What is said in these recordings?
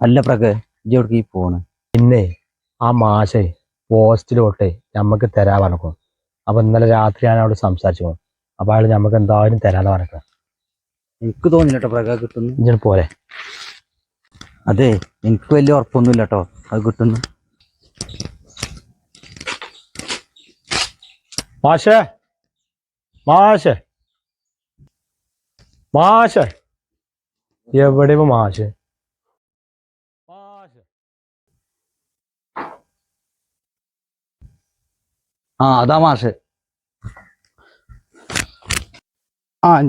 അല്ല പ്രക ഇജ്ജ് എവിടേക്ക് പോണ്? പിന്നെ ആ മാഷേ പോസ്റ്റിലോട്ടെ നമുക്ക് തരാൻ പറഞ്ഞോ. അപ്പൊ ഇന്നലെ രാത്രി ഞാൻ അവിടെ സംസാരിച്ചു. അപ്പൊ അയാൾ നമുക്ക് എന്തായാലും തരാന്ന് പറഞ്ഞ. എനിക്ക് തോന്നില്ല കേട്ടോ പ്രക കിട്ടുന്നു. ഇജ്ജ് പോരെ. അതെ, എനിക്ക് വലിയ ഉറപ്പൊന്നുമില്ല കേട്ടോ അത് കിട്ടുന്നു. മാഷേ മാഷേ മാഷേ എവിടെ മാഷേ? ആ അതാ മാഷ്.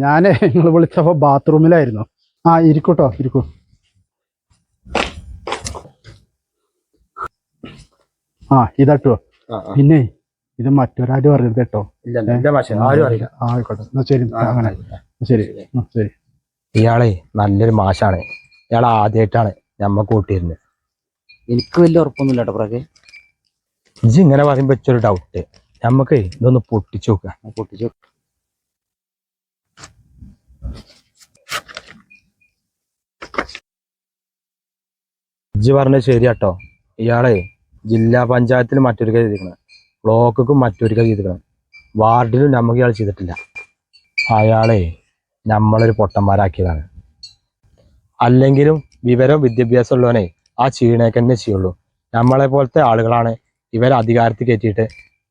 ഞാനേ നിങ്ങൾ വിളിച്ചപ്പോ ബാത്റൂമിലായിരുന്നു. ഇരിക്കൂട്ടോ, ഇരിക്കൂ. ഇതാട്ടോ. പിന്നെ ഇത് മറ്റൊരാരും അറിയരുത് കേട്ടോ. ആയിക്കോട്ടെ, എന്നാ ശരി. അങ്ങനെ ശരി ശരി. ഇയാളെ നല്ലൊരു മാഷാണ്. ഇയാൾ ആദ്യമായിട്ടാണ് ഞമ്മക്ക് കൂട്ടിയിരുന്നത്. എനിക്ക് വലിയ ഉറപ്പൊന്നുമില്ല കേട്ടോ പ്രക. ഇജ്ജ് ഇങ്ങനെ പറയുമ്പോ വെച്ചൊരു ഡൗട്ട്. ഞമ്മക്ക് ഇതൊന്ന് പൊട്ടിച്ചു നോക്കാം. പൊട്ടിച്ചു. ഇജ്ജ് പറഞ്ഞത് ശരിയാട്ടോ. ഇയാളെ ജില്ലാ പഞ്ചായത്തിൽ മറ്റൊരുക്ക ചെയ്തിരിക്കണം, ബ്ലോക്കും മറ്റൊരുക്ക ചെയ്തിരിക്കണം, വാർഡിലും നമുക്ക് ഇയാൾ ചെയ്തിട്ടില്ല. അയാളെ നമ്മളൊരു പൊട്ടന്മാരാക്കിയതാണ്. അല്ലെങ്കിലും വിവരവും വിദ്യാഭ്യാസം ഉള്ളവനെ ആ ചീണയൊക്കെ തന്നെ ചെയ്യുള്ളൂ. നമ്മളെ പോലത്തെ ആളുകളാണ് ഇവരെ അധികാരത്തിൽ കയറ്റിയിട്ട്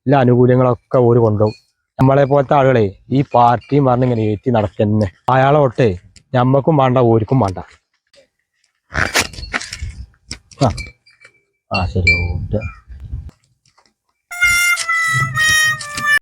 എല്ലാ ആനുകൂല്യങ്ങളൊക്കെ ഓര് കൊണ്ടുപോകും. നമ്മളെ പോലത്തെ ആളുകളെ ഈ പാർട്ടിയും പറഞ്ഞിങ്ങനെ ഏറ്റി നടക്കന്നെ. അയാളെ തൊട്ടേ ഞമ്മക്കും വേണ്ട ഓർക്കും വേണ്ട. ശരി.